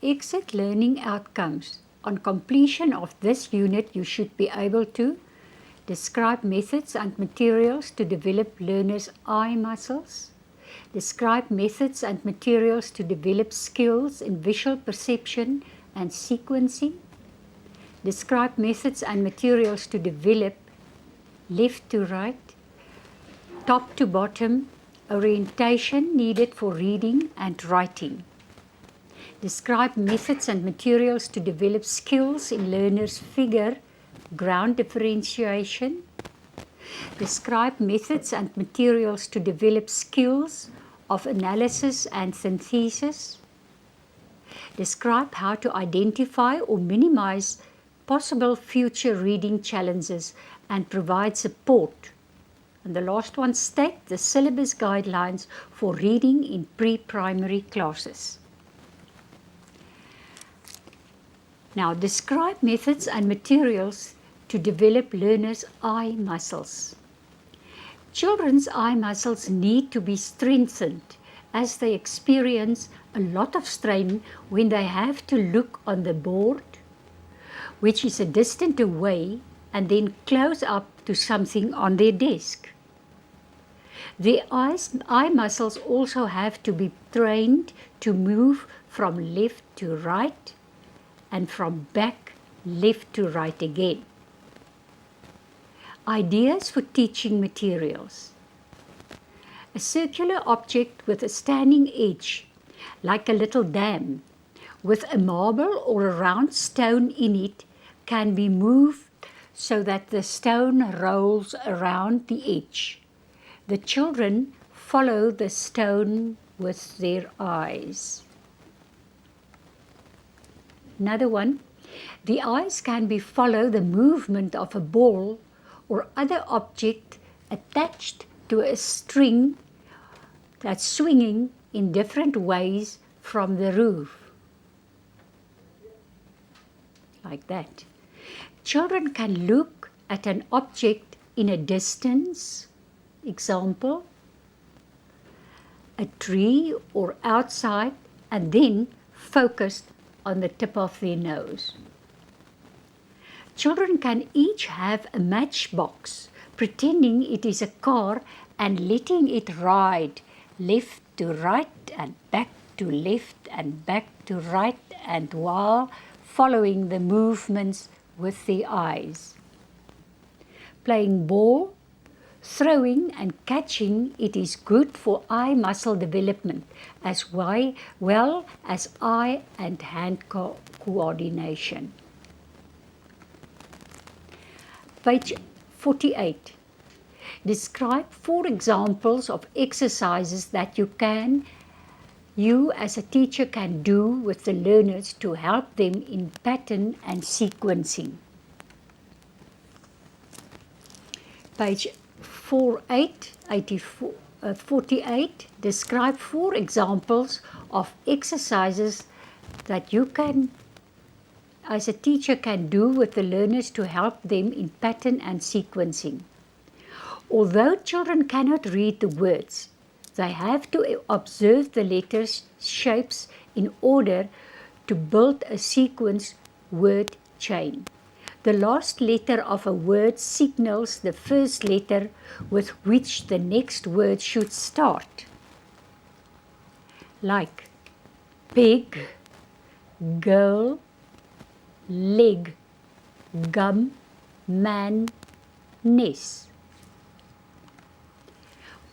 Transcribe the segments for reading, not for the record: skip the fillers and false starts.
exit learning outcomes. On completion of this unit, you should be able to describe methods and materials to develop learners' eye muscles, describe methods and materials to develop skills in visual perception and sequencing, describe methods and materials to develop left to right, top to bottom, orientation needed for reading and writing. Describe methods and materials to develop skills in learners' figure, ground differentiation. Describe methods and materials to develop skills of analysis and synthesis. Describe how to identify or minimize possible future reading challenges and provide support. And the last one, state the syllabus guidelines for reading in pre-primary classes. Now, describe methods and materials to develop learners' eye muscles. Children's eye muscles need to be strengthened as they experience a lot of strain when they have to look on the board, which is a distance away, and then close up to something on their desk. Their eye muscles also have to be trained to move from left to right and from back left to right again. Ideas for teaching materials. A circular object with a standing edge, like a little dam, with a marble or a round stone in it, can be moved so that the stone rolls around the edge. The children follow the stone with their eyes. Another one, the eyes can follow the movement of a ball or other object attached to a string that's swinging in different ways from the roof. Like that. Children can look at an object in a distance, example, a tree or outside, and then focused on the tip of their nose. Children can each have a matchbox, pretending it is a car and letting it ride left to right and back to left and back to right, and while following the movements with their eyes. Playing ball, throwing and catching, it is good for eye muscle development as well as eye and hand coordination. Page 48. Describe 4 examples of exercises that you as a teacher can do with the learners to help them in pattern and sequencing. Page 48. Describe 4 examples of exercises that you as a teacher can do with the learners to help them in pattern and sequencing. Although children cannot read the words, they have to observe the letters, shapes in order to build a sequence word chain. The last letter of a word signals the first letter with which the next word should start. Like pig, girl, leg, gum, man, nest.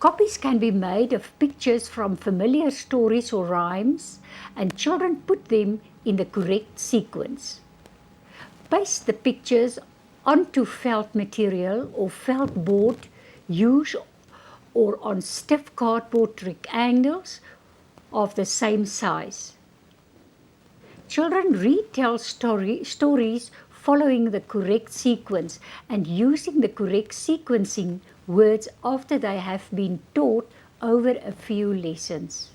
Copies can be made of pictures from familiar stories or rhymes, and children put them in the correct sequence. Paste the pictures onto felt material or felt board, or on stiff cardboard rectangles of the same size. Children retell stories following the correct sequence and using the correct sequencing words after they have been taught over a few lessons.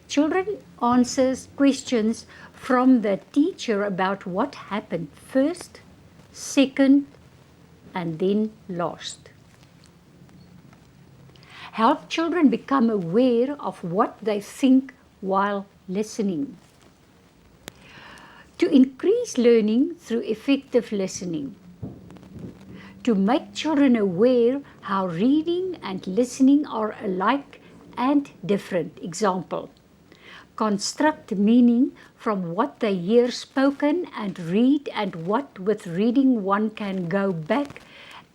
Children answer questions from the teacher about what happened first, second, and then last. Help children become aware of what they think while listening. To increase learning through effective listening. To make children aware how reading and listening are alike and different. Example, construct meaning from what they hear spoken and read, and what with reading one can go back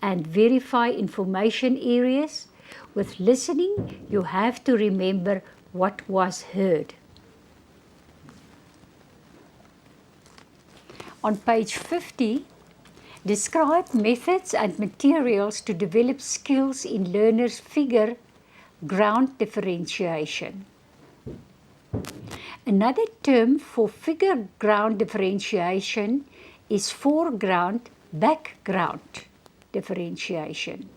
and verify information areas. With listening, you have to remember what was heard. On page 50, describe methods and materials to develop skills in learners' figure-ground differentiation. Another term for figure-ground differentiation is foreground-background differentiation.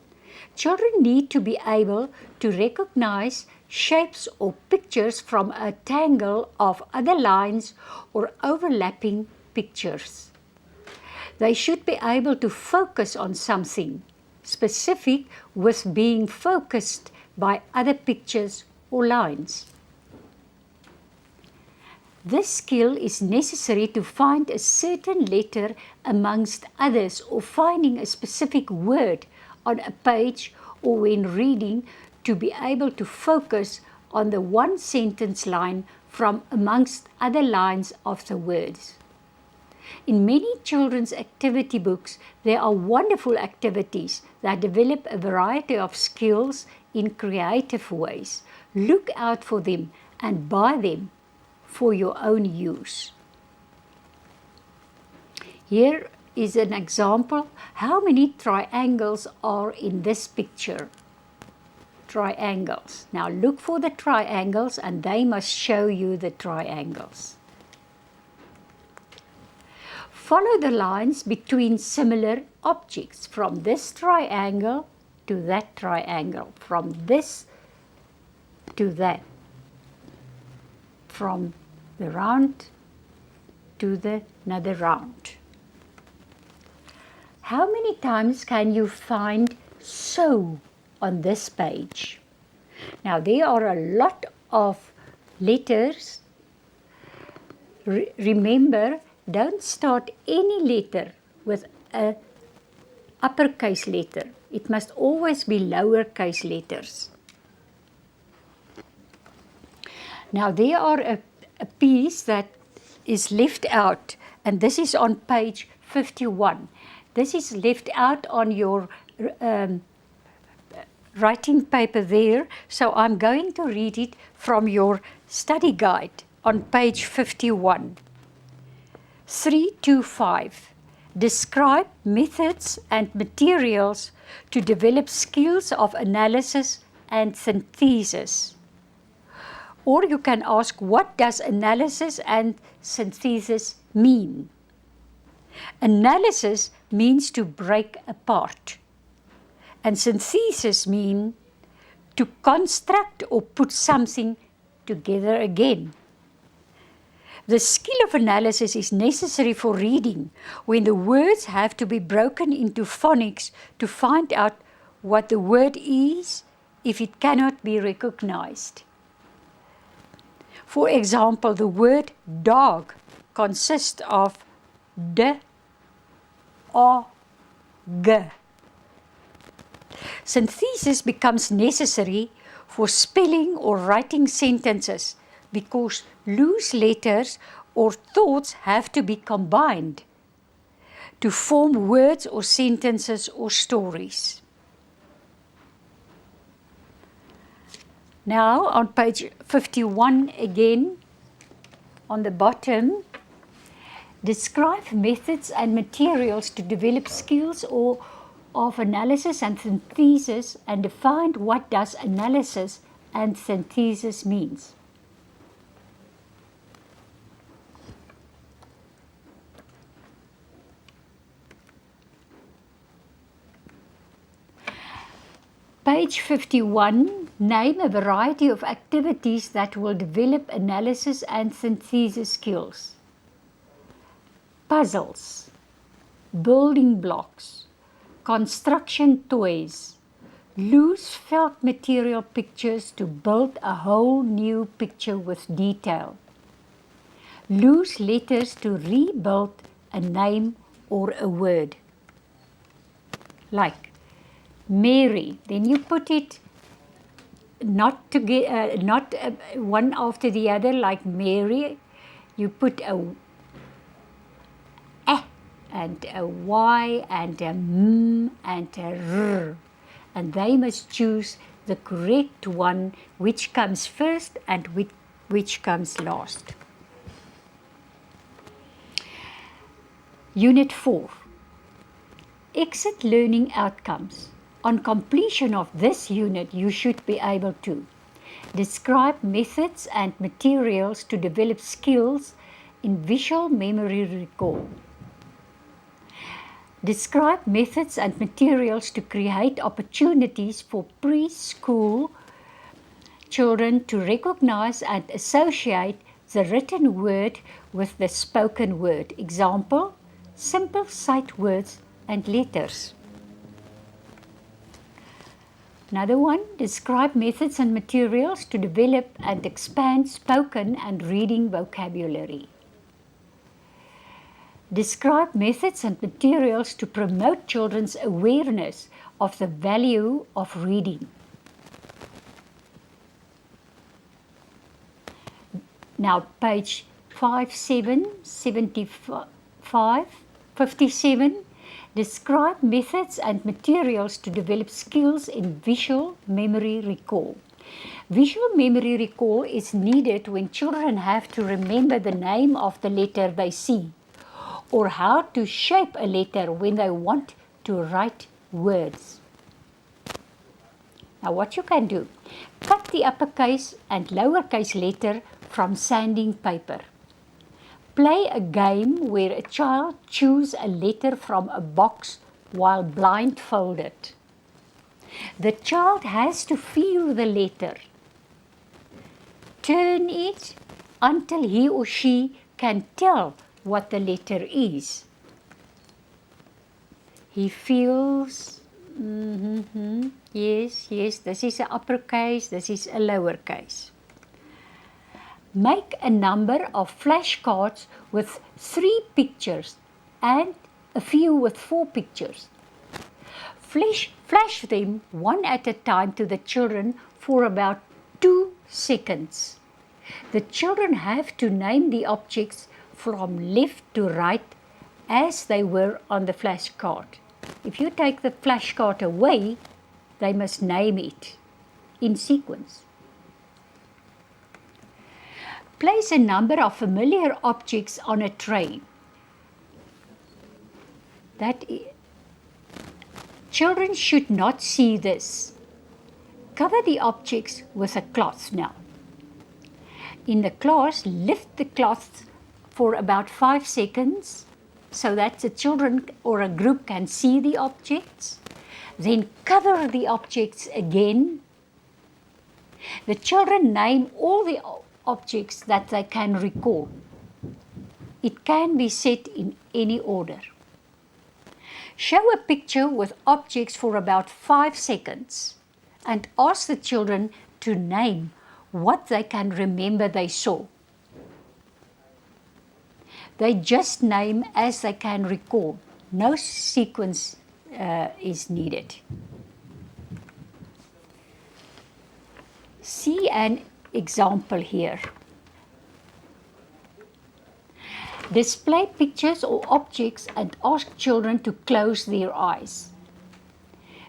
Children need to be able to recognize shapes or pictures from a tangle of other lines or overlapping pictures. They should be able to focus on something specific with being focused by other pictures or lines. This skill is necessary to find a certain letter amongst others, or finding a specific word on a page, or when reading, to be able to focus on the one sentence line from amongst other lines of the words. In many children's activity books, there are wonderful activities that develop a variety of skills in creative ways. Look out for them and buy them for your own use. Here is an example. How many triangles are in this picture? Triangles. Now look for the triangles, and they must show you the triangles. Follow the lines between similar objects, from this triangle to that triangle, from this to that, from the round to another round. How many times can you find so on this page? Now there are a lot of letters. Remember, don't start any letter with an uppercase letter. It must always be lowercase letters. Now there are a piece that is left out, and this is on page 51. This is left out on your writing paper there, so I'm going to read it from your study guide on page 51. 325. Describe methods and materials to develop skills of analysis and synthesis. Or you can ask, what does analysis and synthesis mean? Analysis means to break apart, and synthesis means to construct or put something together again. The skill of analysis is necessary for reading, when the words have to be broken into phonics to find out what the word is if it cannot be recognized. For example, the word dog consists of d, o, g. Synthesis becomes necessary for spelling or writing sentences, because loose letters or thoughts have to be combined to form words or sentences or stories. Now on page 51 again, on the bottom, describe methods and materials to develop skills of analysis and synthesis, and define what does analysis and synthesis means. Page 51, name a variety of activities that will develop analysis and synthesis skills. Puzzles, building blocks, construction toys, loose felt material pictures to build a whole new picture with detail. loose letters to rebuild a name or a word. Like Mary, then you put it not one after the other like Mary. You put a and a Y and a M and a R, and they must choose the correct one, which comes first and which comes last. Unit 4. Exit learning outcomes. On completion of this unit, you should be able to describe methods and materials to develop skills in visual memory recall. Describe methods and materials to create opportunities for preschool children to recognize and associate the written word with the spoken word. Example, simple sight words and letters. Another one, describe methods and materials to develop and expand spoken and reading vocabulary. Describe methods and materials to promote children's awareness of the value of reading. Now, page 57, describe methods and materials to develop skills in visual memory recall. Visual memory recall is needed when children have to remember the name of the letter they see, or how to shape a letter when they want to write words. Now what you can do, cut the uppercase and lowercase letter from sanding paper. Play a game where a child chooses a letter from a box while blindfolded. The child has to feel the letter, turn it until he or she can tell what the letter is. He feels, yes, this is an uppercase, this is a lowercase. Make a number of flashcards with 3 pictures and a few with 4 pictures. Flash them one at a time to the children for about 2 seconds. The children have to name the objects from left to right as they were on the flashcard. If you take the flashcard away, they must name it in sequence. Place a number of familiar objects on a tray. Children should not see this. Cover the objects with a cloth now. In the class, lift the cloth for about 5 seconds so that the children or a group can see the objects. Then cover the objects again. The children name all the objects that they can recall. It can be set in any order. Show a picture with objects for about 5 seconds and ask the children to name what they can remember they saw. They just name as they can recall. No sequence is needed. See an example here. Display pictures or objects and ask children to close their eyes.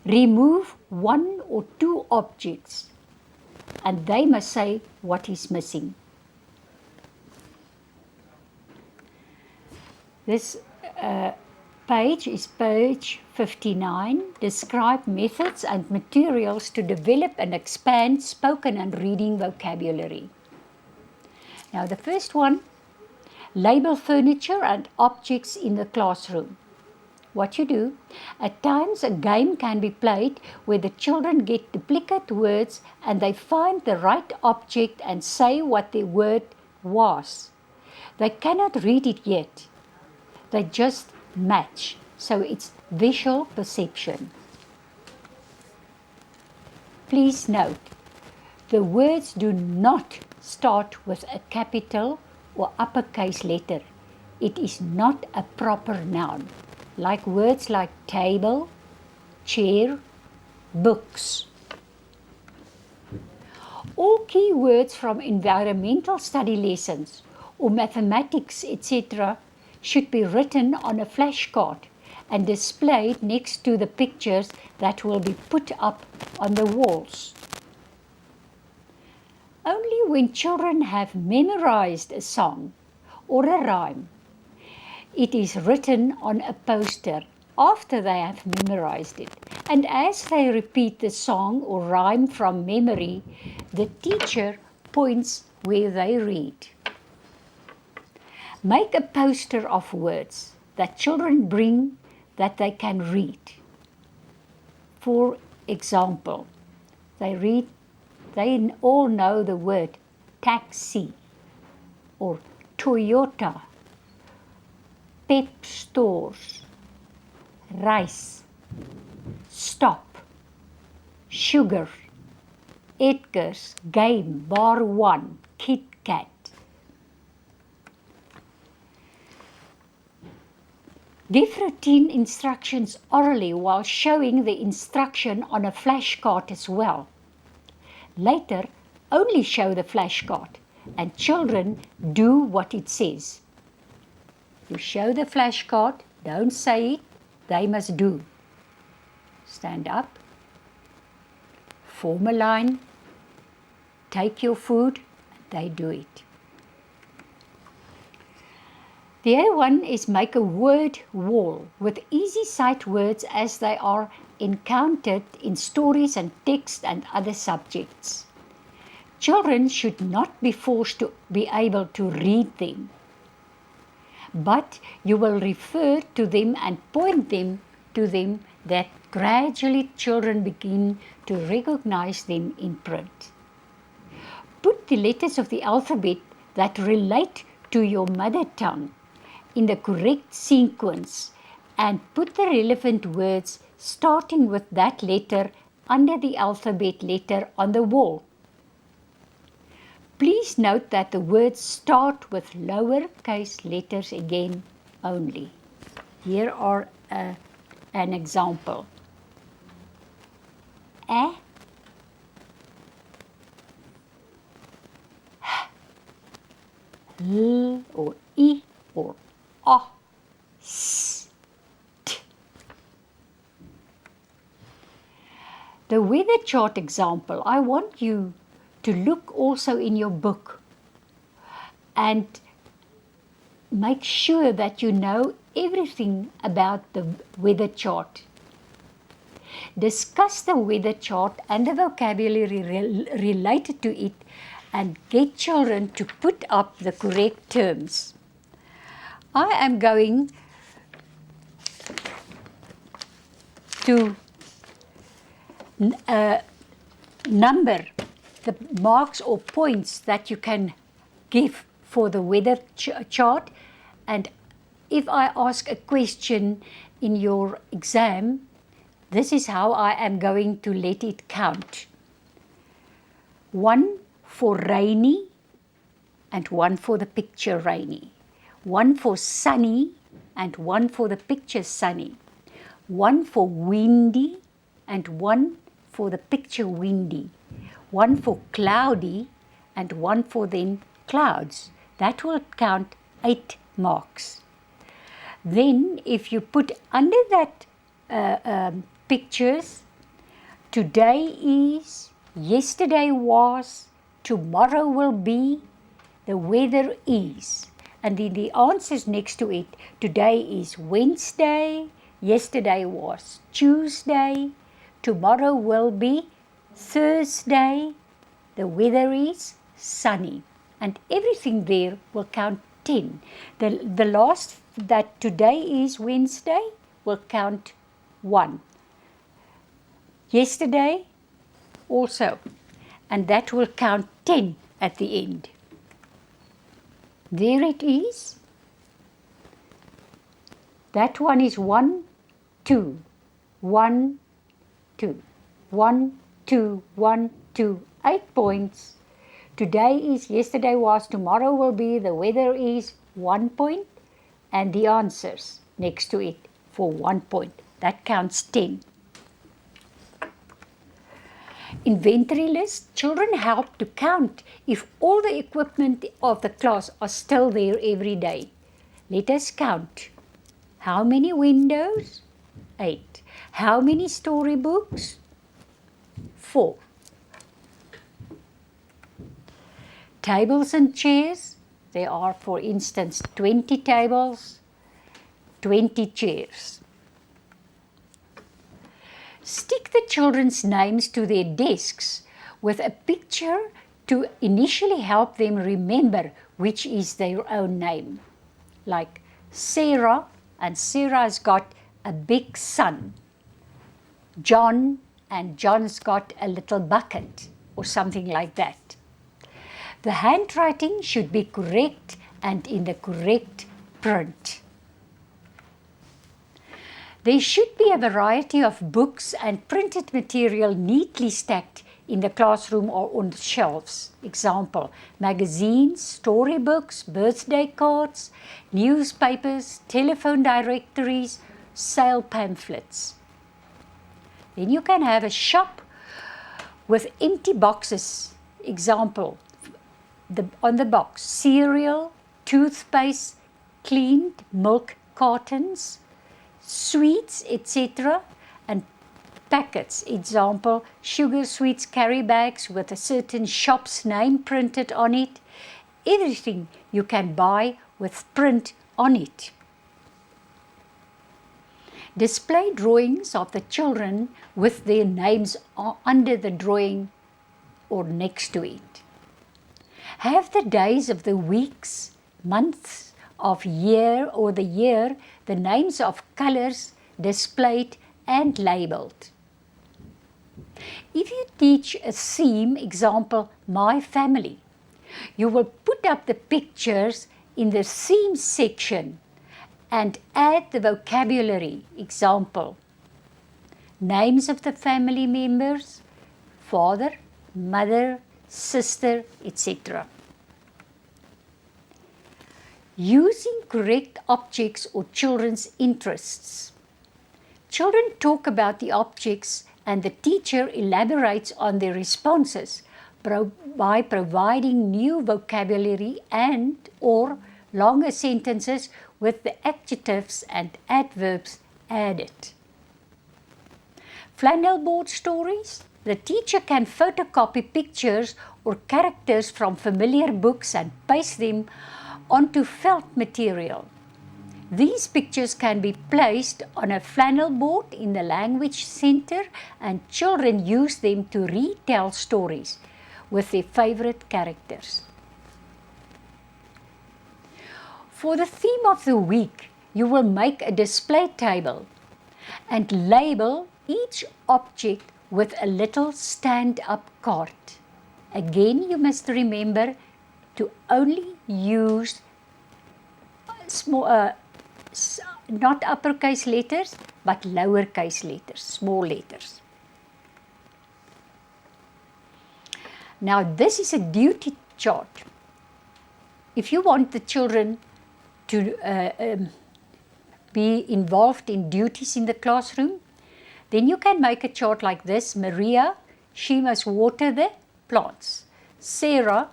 Remove 1 or 2 objects and they must say what is missing. This page is page 59. Describe methods and materials to develop and expand spoken and reading vocabulary. Now the first one, label furniture and objects in the classroom. What you do, at times a game can be played where the children get duplicate words and they find the right object and say what the word was. They cannot read it yet. They just match. So it's visual perception. Please note, the words do not start with a capital or uppercase letter, it is not a proper noun, like words like table, chair, books. All key words from environmental study lessons or mathematics, etc., should be written on a flashcard and displayed next to the pictures that will be put up on the walls. Only when children have memorized a song or a rhyme, it is written on a poster after they have memorized it. And as they repeat the song or rhyme from memory, the teacher points where they read. Make a poster of words that children bring that they can read. For example, they all know the word taxi or Toyota, pep stores, rice, stop, sugar, Edgar's, game, bar one, Kit Kat. Give routine instructions orally while showing the instruction on a flashcard as well. Later, only show the flashcard and children do what it says. You show the flashcard, don't say it, they must do. Stand up, form a line, take your food, they do it. The other one is make a word wall with easy sight words as they are encountered in stories and text and other subjects. Children should not be forced to be able to read them, but you will refer to them and point them to them that gradually children begin to recognize them in print. Put the letters of the alphabet that relate to your mother tongue in the correct sequence and put the relevant words starting with that letter under the alphabet letter on the wall. Please note that the words start with lowercase letters again only. Here are an example. A, L or I or A, S, T. The weather chart example, I want you to look also in your book and make sure that you know everything about the weather chart. Discuss the weather chart and the vocabulary related to it and get children to put up the correct terms. I am going to number the marks or points that you can give for the weather chart, and if I ask a question in your exam, this is how I am going to let it count. 1 for rainy and 1 for the picture rainy. 1 for sunny and 1 for the picture sunny. 1 for windy and 1 for the picture windy. 1 for cloudy and 1 for then clouds. That will count 8 marks. Then if you put under that pictures, today is, yesterday was, tomorrow will be, the weather is. And then the answers next to it, today is Wednesday, yesterday was Tuesday, tomorrow will be Thursday, the weather is sunny. And everything there will count 10. The last, that today is Wednesday, will count 1. Yesterday also, and that will count 10 at the end. There it is. That one is 1, 2, 1, 2, 1, 2, 1, 2, 8 points. Today is, yesterday was, tomorrow will be, the weather is 1 point, and the answers next to it for 1 point. That counts 10. Inventory list. Children help to count if all the equipment of the class are still there every day. Let us count. How many windows? 8. How many storybooks? 4. Tables and chairs. There are, for instance, 20 tables, 20 chairs. Stick the children's names to their desks with a picture to initially help them remember which is their own name. Like Sarah, and Sarah's got a big son. John, and John's got a little bucket, or something like that. The handwriting should be correct and in the correct print. There should be a variety of books and printed material neatly stacked in the classroom or on the shelves. Example, magazines, storybooks, birthday cards, newspapers, telephone directories, sale pamphlets. Then you can have a shop with empty boxes. Example, on the box, cereal, toothpaste, cleaned milk cartons, sweets, etc., and packets. Example, sugar sweets carry bags with a certain shop's name printed on it. Everything you can buy with print on it. Display drawings of the children with their names under the drawing or next to it. Have the days of the weeks, months of year or the year, the names of colors displayed and labeled. If you teach a theme, example, my family, you will put up the pictures in the theme section and add the vocabulary, example, names of the family members, father, mother, sister, etc. Using correct objects or children's interests. Children talk about the objects and the teacher elaborates on their responses by providing new vocabulary and or longer sentences with the adjectives and adverbs added. Flannel board stories. The teacher can photocopy pictures or characters from familiar books and paste them onto felt material. These pictures can be placed on a flannel board in the language center, and children use them to retell stories with their favorite characters. For the theme of the week, you will make a display table and label each object with a little stand-up card. Again, you must remember to only use small, not uppercase letters, but lowercase letters, small letters. Now, this is a duty chart. If you want the children to be involved in duties in the classroom, then you can make a chart like this. Maria, she must water the plants. Sarah,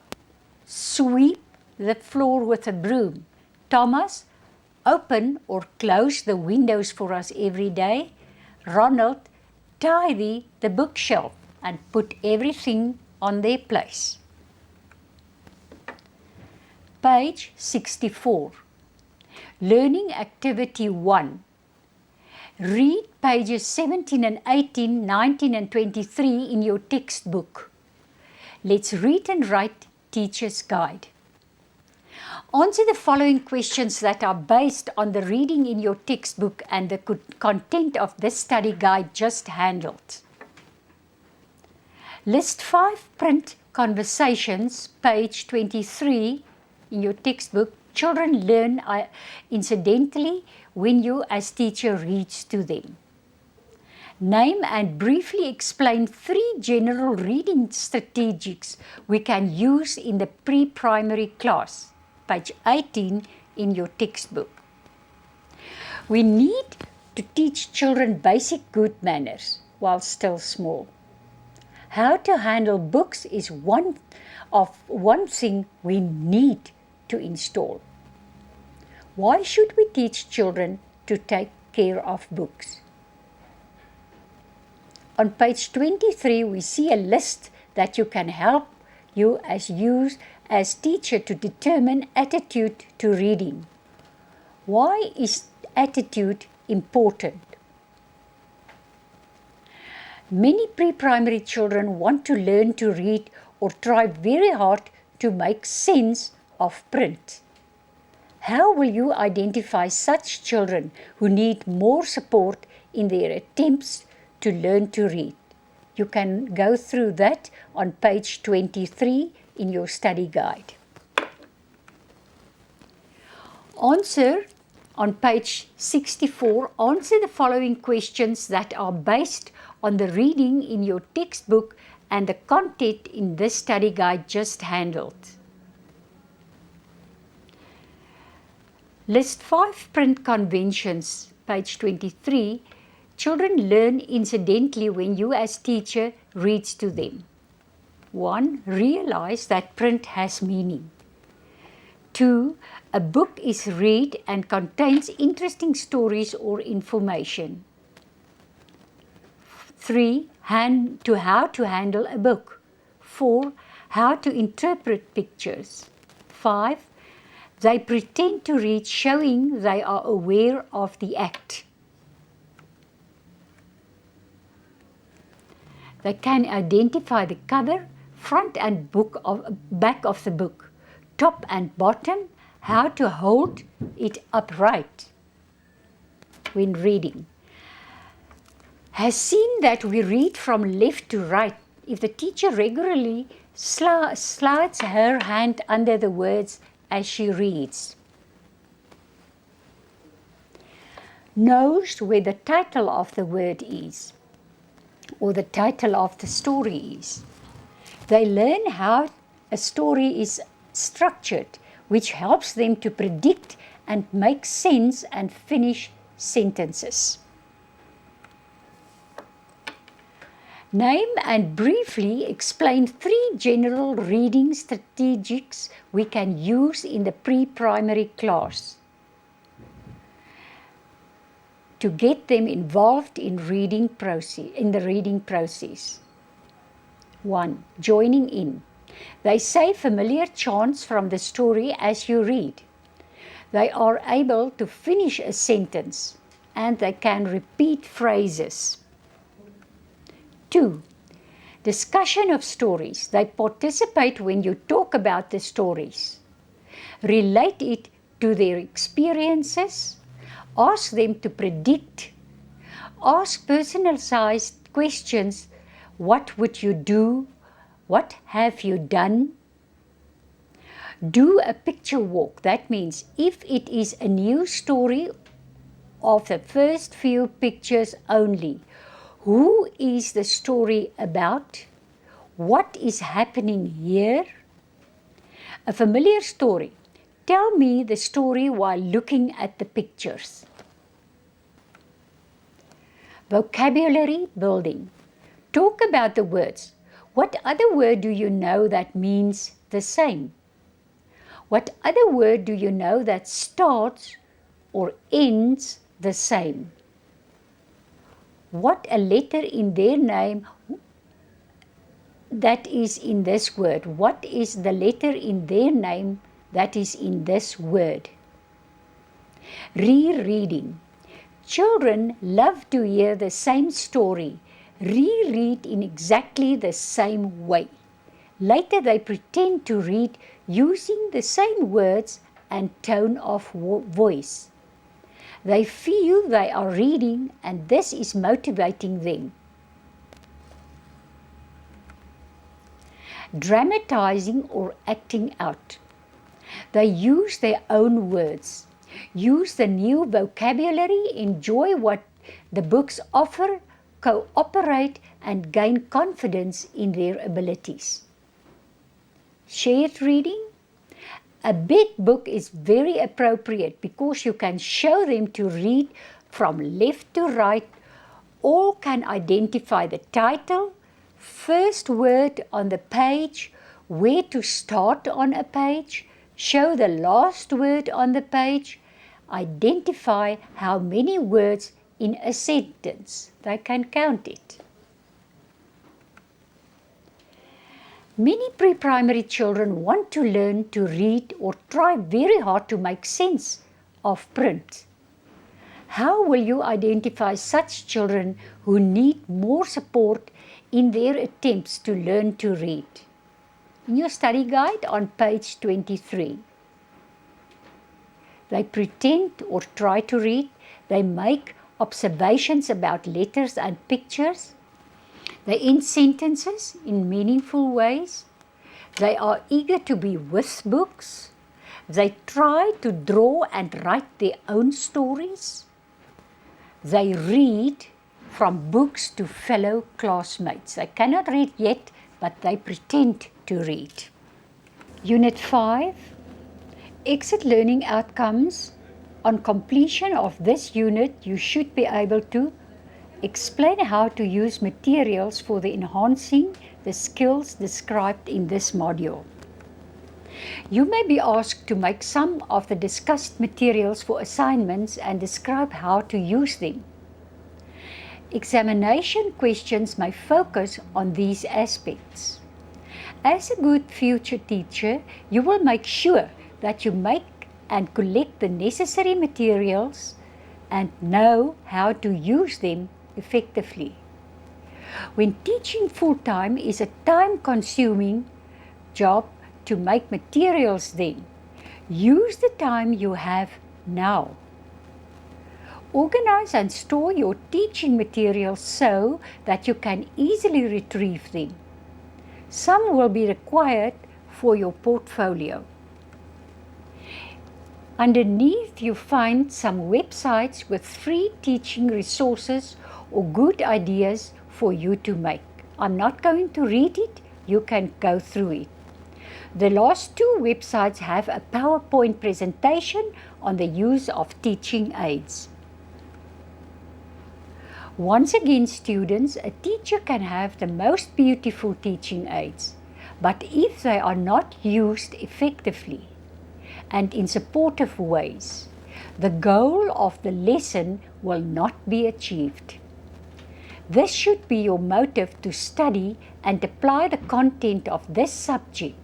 sweep the floor with a broom. Thomas, open or close the windows for us every day. Ronald, tidy the bookshelf and put everything on their place. Page 64. Learning Activity 1. Read pages 17 and 18, 19 and 23 in your textbook. Let's read and write Teacher's Guide. Answer the following questions that are based on the reading in your textbook and the content of this study guide just handled. List 5 print conversations, page 23 in your textbook. Children learn incidentally when you as teacher reads to them. Name and briefly explain 3 general reading strategies we can use in the pre-primary class, page 18 in your textbook. We need to teach children basic good manners while still small. How to handle books is one thing we need to install. Why should we teach children to take care of books? On page 23, we see a list that you can help you as teacher to determine attitude to reading. Why is attitude important? Many pre-primary children want to learn to read or try very hard to make sense of print. How will you identify such children who need more support in their attempts to learn to read? You can go through that on page 23 in your study guide. Answer on page 64, answer the following questions that are based on the reading in your textbook and the content in this study guide just handled. List 5 print conventions, page 23. Children learn incidentally when you as teacher reads to them. 1. Realize that print has meaning. 2. A book is read and contains interesting stories or information. 3. How to handle a book. 4. How to interpret pictures. 5. They pretend to read, showing they are aware of the act. They can identify the cover, front and back of the book, top and bottom, how to hold it upright when reading. Has seen that we read from left to right. If the teacher regularly slides her hand under the words as she reads. Knows where the title of the word is, or the title of the story is. They learn how a story is structured, which helps them to predict and make sense and finish sentences. Name and briefly explain 3 general reading strategies we can use in the pre-primary class to get them involved in the reading process. 1. Joining in. They say familiar chants from the story as you read. They are able to finish a sentence and they can repeat phrases. 2. Discussion of stories. They participate when you talk about the stories. Relate it to their experiences. Ask them to predict. Ask personalized questions. What would you do? What have you done? Do a picture walk. That means if it is a new story of the first few pictures only, who is the story about? What is happening here? A familiar story. Tell me the story while looking at the pictures. Vocabulary building. Talk about the words. What other word do you know that means the same? What other word do you know that starts or ends the same? What a letter in their name that is in this word? What is the letter in their name that is in this word? Rereading. Children love to hear the same story, reread in exactly the same way. Later they pretend to read using the same words and tone of voice. They feel they are reading and this is motivating them. Dramatizing or acting out. They use their own words, use the new vocabulary, enjoy what the books offer cooperate and gain confidence in their abilities. Shared reading. A big book is very appropriate because you can show them to read from left to right, or can identify the title, first word on the page, where to start on a page, show the last word on the page, identify how many words in a sentence. They can count it. Many pre-primary children want to learn to read or try very hard to make sense of print. How will you identify such children who need more support in their attempts to learn to read? In your study guide on page 23. They pretend or try to read. They make observations about letters and pictures. They end sentences in meaningful ways. They are eager to be with books. They try to draw and write their own stories. They read from books to fellow classmates. They cannot read yet, but they pretend to read. Unit 5, Exit Learning Outcomes. On completion of this unit, you should be able to explain how to use materials for the enhancing the skills described in this module. You may be asked to make some of the discussed materials for assignments and describe how to use them. Examination questions may focus on these aspects. As a good future teacher, you will make sure that you make and collect the necessary materials and know how to use them effectively. When teaching full-time is a time-consuming job to make materials, then use the time you have now. Organize and store your teaching materials so that you can easily retrieve them. Some will be required for your portfolio. Underneath, you find some websites with free teaching resources or good ideas for you to make. I'm not going to read it, you can go through it. The last two websites have a PowerPoint presentation on the use of teaching aids. Once again, students, a teacher can have the most beautiful teaching aids, but if they are not used effectively and in supportive ways, the goal of the lesson will not be achieved. This should be your motive to study and apply the content of this subject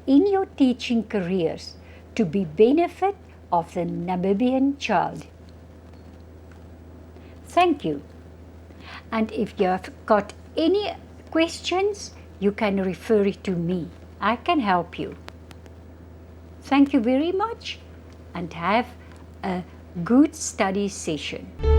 in your teaching careers to be benefit of the Namibian child. Thank you. And if you have got any questions, you can refer it to me. I can help you. Thank you very much and have a good study session.